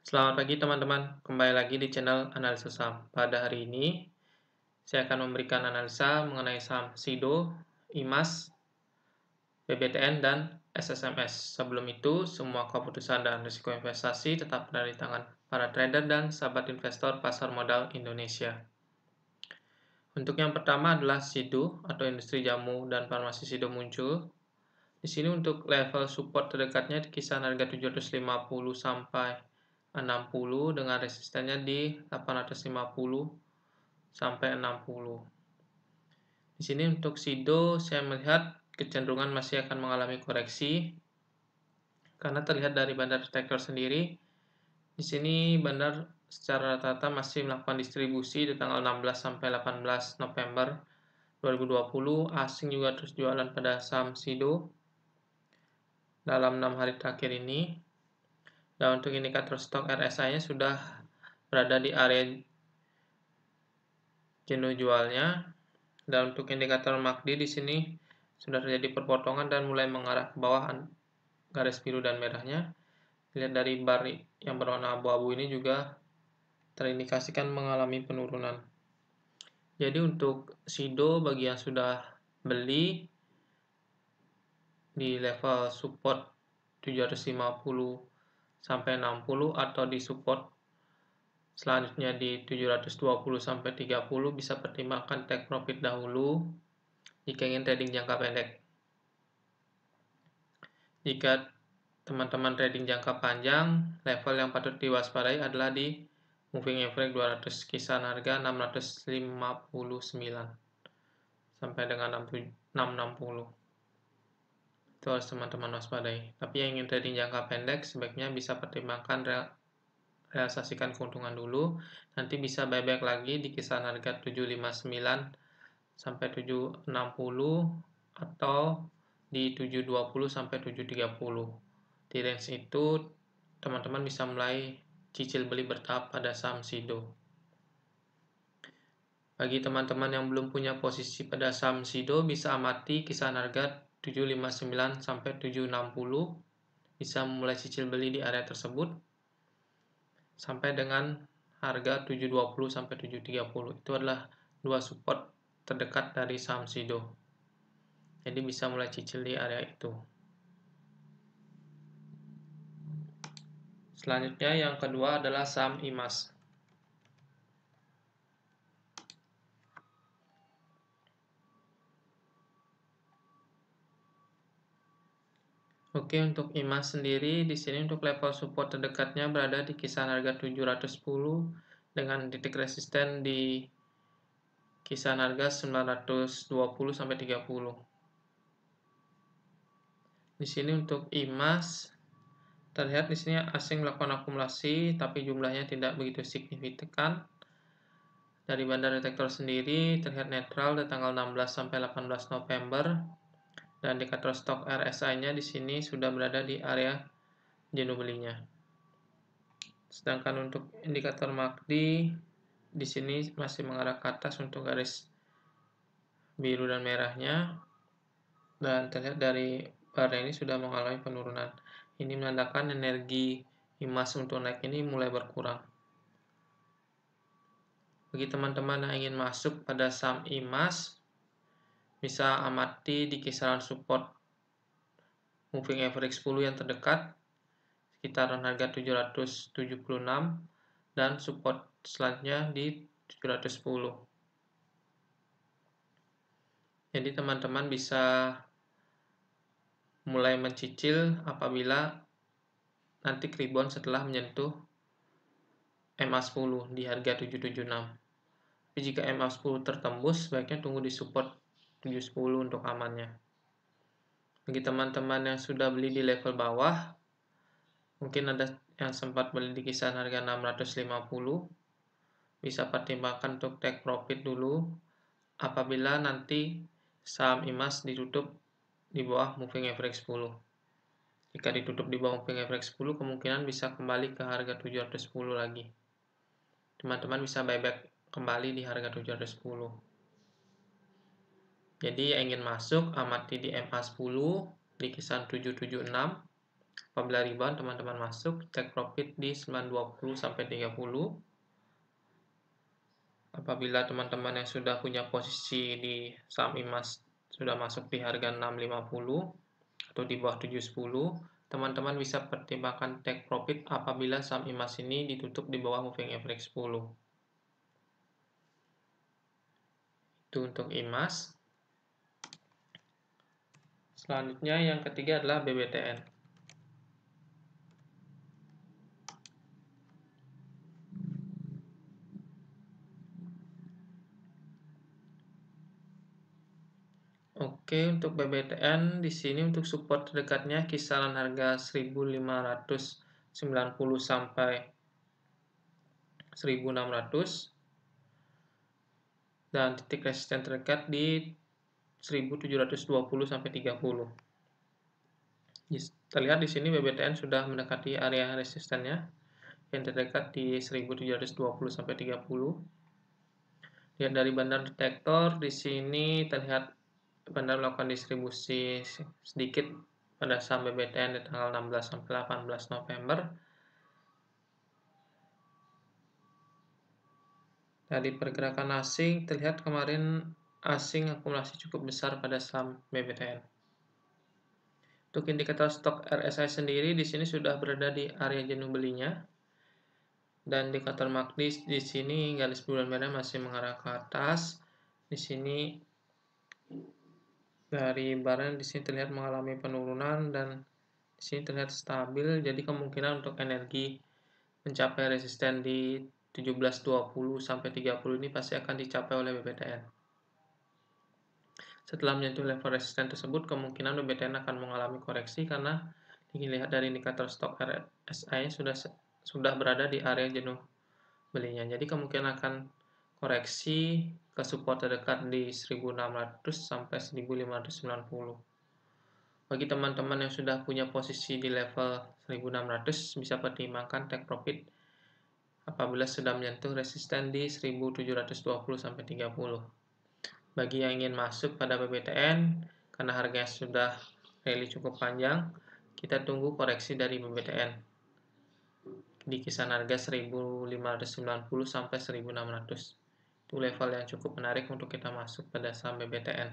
Selamat pagi teman-teman, kembali lagi di channel Analisa Saham. Pada hari ini, saya akan memberikan analisa mengenai saham SIDO, IMAS, BBTN, dan SSMS. Sebelum itu, semua keputusan dan risiko investasi tetap berada di tangan para trader dan sahabat investor pasar modal Indonesia. Untuk yang pertama adalah SIDO atau industri jamu dan farmasi SIDO muncul. Di sini untuk level support terdekatnya di kisaran harga 750 sampai 60 dengan resistennya di 850 sampai 60. Di sini untuk SIDO saya melihat kecenderungan masih akan mengalami koreksi karena terlihat dari bandar detektor sendiri. Di sini bandar secara rata-rata masih melakukan distribusi di tanggal 16 sampai 18 November 2020. Asing juga terus jualan pada saham SIDO dalam 6 hari terakhir ini. Dan untuk indikator stok RSI-nya sudah berada di area jenuh jualnya. Dan untuk indikator MACD di sini sudah terjadi perpotongan dan mulai mengarah ke bawah garis biru dan merahnya. Lihat dari bar yang berwarna abu-abu ini juga terindikasikan mengalami penurunan. Jadi untuk SIDO bagi yang sudah beli di level support 750 sampai 60 atau di support selanjutnya di 720 sampai 30 bisa pertimbangkan take profit dahulu jika ingin trading jangka pendek. Jika teman-teman trading jangka panjang, level yang patut diwaspadai adalah di moving average 200 kisaran harga 659 sampai dengan 660. Itu harus teman-teman waspadai. Tapi yang ingin trading jangka pendek sebaiknya bisa pertimbangkan realisasikan keuntungan dulu, nanti bisa buyback lagi di kisaran harga 759 sampai 760 atau di 720 sampai 730. Di range itu teman-teman bisa mulai cicil beli bertahap pada saham SIDO. Bagi teman-teman yang belum punya posisi pada saham SIDO bisa amati kisaran harga 759 sampai 760, bisa mulai cicil beli di area tersebut sampai dengan harga 720 sampai 730. Itu adalah dua support terdekat dari saham SIDO. Jadi bisa mulai cicil di area itu. Selanjutnya yang kedua adalah saham IMAS. Oke, untuk IMAS sendiri di sini untuk level support terdekatnya berada di kisaran harga 710 dengan titik resisten di kisaran harga 920 sampai 30. Di sini untuk IMAS terlihat di sini asing melakukan akumulasi tapi jumlahnya tidak begitu signifikan. Dari bandar detektor sendiri terlihat netral di tanggal 16 sampai 18 November dan indikator stok RSI-nya di sini sudah berada di area jenuh belinya. Sedangkan untuk indikator MACD di sini masih mengarah ke atas untuk garis biru dan merahnya, dan terlihat dari bar ini sudah mengalami penurunan. Ini menandakan energi IMAS untuk naik ini mulai berkurang. Bagi teman-teman yang ingin masuk pada saham IMAS, bisa amati di kisaran support moving average 10 yang terdekat sekitaran harga 776 dan support selanjutnya di 710. Jadi teman-teman bisa mulai mencicil apabila nanti rebound setelah menyentuh MA10 di harga 776. Tapi jika MA10 tertembus, sebaiknya tunggu di support 710 untuk amannya. Bagi teman-teman yang sudah beli di level bawah, mungkin ada yang sempat beli di kisaran harga 650, bisa pertimbangkan untuk take profit dulu apabila nanti saham IMAS ditutup di bawah moving average 10. Jika ditutup di bawah moving average 10, kemungkinan bisa kembali ke harga 710 lagi. Teman-teman bisa buyback kembali di harga 710. Jadi yang ingin masuk amati di MA10 di kisaran 776 Apabila rebound, teman-teman masuk, take profit di 920 sampai 30. Apabila teman-teman yang sudah punya posisi di saham IMAS sudah masuk di harga 650 atau di bawah 710, teman-teman bisa pertimbangkan take profit apabila saham IMAS ini ditutup di bawah moving average 10. Itu untuk IMAS. Selanjutnya yang ketiga adalah BBTN. Oke, untuk BBTN di sini untuk support terdekatnya kisaran harga 1590 sampai 1600 dan titik resisten terdekat di 1720 sampai 30. Terlihat di sini BBTN sudah mendekati area resistennya yang terdekat di 1720 sampai 30. Lihat dari bandar detektor di sini terlihat bandar melakukan distribusi sedikit pada saham BBTN di tanggal 16 sampai 18 November. Dari pergerakan asing terlihat kemarin asing akumulasi cukup besar pada saham BBTN. Untuk indikator stok RSI sendiri di sini sudah berada di area jenuh belinya. Dan indikator MACD di sini garis bulan merah masih mengarah ke atas. Di sini dari barang di sini terlihat mengalami penurunan dan di sini terlihat stabil. Jadi kemungkinan untuk energi mencapai resisten di 1720 sampai 30 ini pasti akan dicapai oleh BBTN. Setelah menyentuh level resisten tersebut, kemungkinan BBTN akan mengalami koreksi karena dilihat dari indikator stok RSI sudah berada di area jenuh belinya. Jadi kemungkinan akan koreksi ke support terdekat di 1600 sampai 1590. Bagi teman-teman yang sudah punya posisi di level 1600 bisa pertimbangkan take profit apabila sudah menyentuh resisten di 1720 sampai 30. Bagi yang ingin masuk pada BBTN karena harganya sudah rally cukup panjang, kita tunggu koreksi dari BBTN di kisaran harga 1590 sampai 1600. Itu level yang cukup menarik untuk kita masuk pada saham BBTN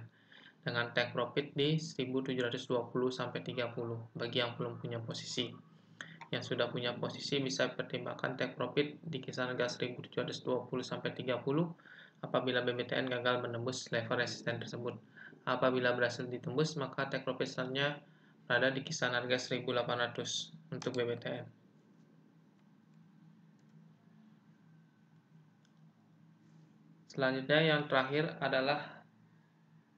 dengan take profit di 1720 sampai 30 bagi yang belum punya posisi. Yang sudah punya posisi bisa pertimbangkan take profit di kisaran harga 1720 sampai 30 apabila BBTN gagal menembus level resisten tersebut. Apabila berhasil ditembus, maka take profit selanjutnya berada di kisaran harga 1800 untuk BBTN. Selanjutnya yang terakhir adalah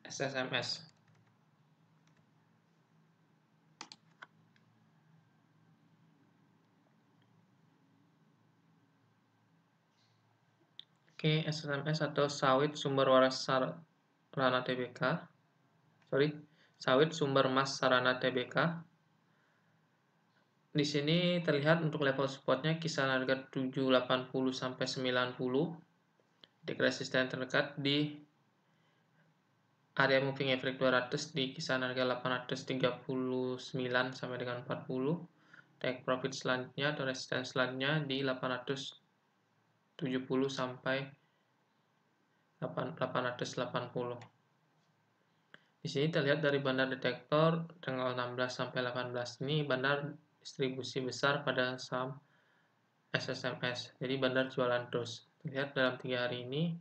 SSMS. Oke, SSMS atau sawit sumber waras sarana TBK. Sawit sumber emas sarana TBK. Di sini terlihat untuk level supportnya kisaran harga 780 sampai 90. Titik resisten terdekat di area moving average 200 di kisaran harga 839 sampai dengan 40. Take profit selanjutnya atau resisten selanjutnya di 870 sampai 880. Di sini terlihat dari bandar detektor tanggal 16 sampai 18 ini bandar distribusi besar pada saham SSMS. Jadi bandar jualan terus. Terlihat dalam 3 hari ini,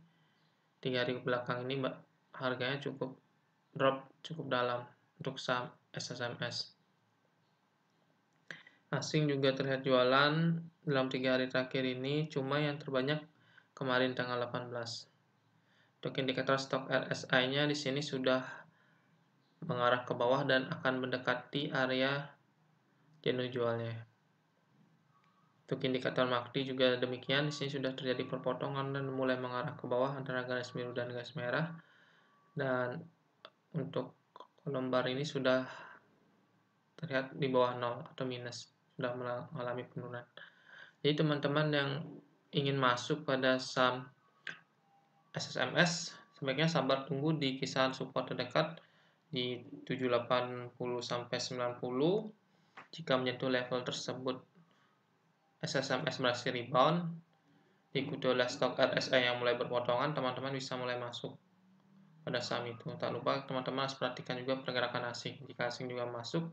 3 hari belakang ini harganya cukup drop cukup dalam untuk saham SSMS. Asing juga terlihat jualan dalam 3 hari terakhir ini, cuma yang terbanyak kemarin tanggal 18. Untuk indikator stok RSI-nya di sini sudah mengarah ke bawah dan akan mendekati area jenuh jualnya. Untuk indikator MACD juga demikian, di sini sudah terjadi perpotongan dan mulai mengarah ke bawah antara garis biru dan garis merah. Dan untuk kolom bar ini sudah terlihat di bawah 0 atau minus, sudah mengalami penurunan. Jadi teman-teman yang ingin masuk pada saham SSMS sebaiknya sabar tunggu di kisaran support terdekat di 780 sampai 90. Jika menyentuh level tersebut, SSMS berhasil rebound, diikuti oleh stok RSI yang mulai berpotongan, teman-teman bisa mulai masuk pada saham itu. Tak lupa teman-teman harus perhatikan juga pergerakan asing. Jika asing juga masuk,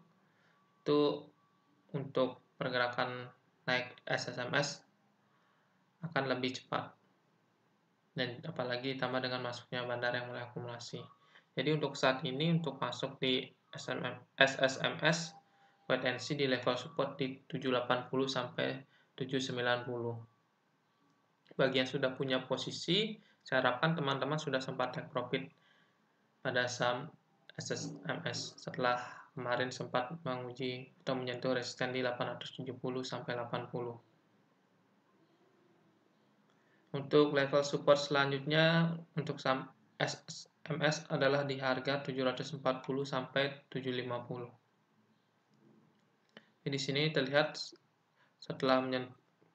itu untuk pergerakan naik SSMS akan lebih cepat. Dan apalagi ditambah dengan masuknya bandar yang mulai akumulasi. Jadi untuk saat ini untuk masuk di SSMS wait and see di level support di 780 sampai 790. Bagi yang sudah punya posisi, saya harapkan teman-teman sudah sempat take profit pada saham SSMS setelah kemarin sempat menguji atau menyentuh resisten di 870 sampai 80. Untuk level support selanjutnya untuk saham SSMS adalah di harga 740 sampai 750. Di sini terlihat setelah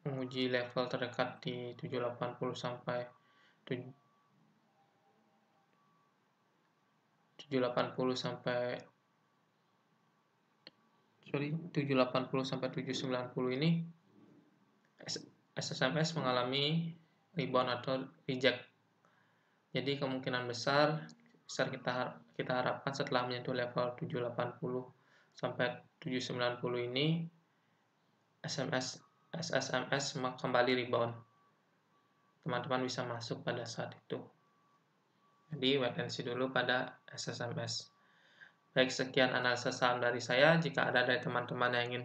menguji level terdekat di 780 sampai 790 sampai 790 ini SSMS mengalami rebound atau reject. Jadi kemungkinan besar kita harapkan setelah menyentuh level 780 sampai 790 ini SSMS kembali rebound. Teman-teman bisa masuk pada saat itu. Jadi wait and see dulu pada SSMS. Baik, sekian analisa saham dari saya. Jika ada dari teman-teman yang ingin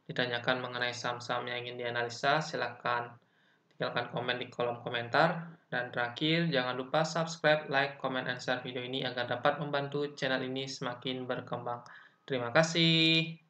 ditanyakan mengenai saham-saham yang ingin dianalisa, silakan tinggalkan komen di kolom komentar. Dan terakhir, jangan lupa subscribe, like, comment, and share video ini agar dapat membantu channel ini semakin berkembang. Terima kasih.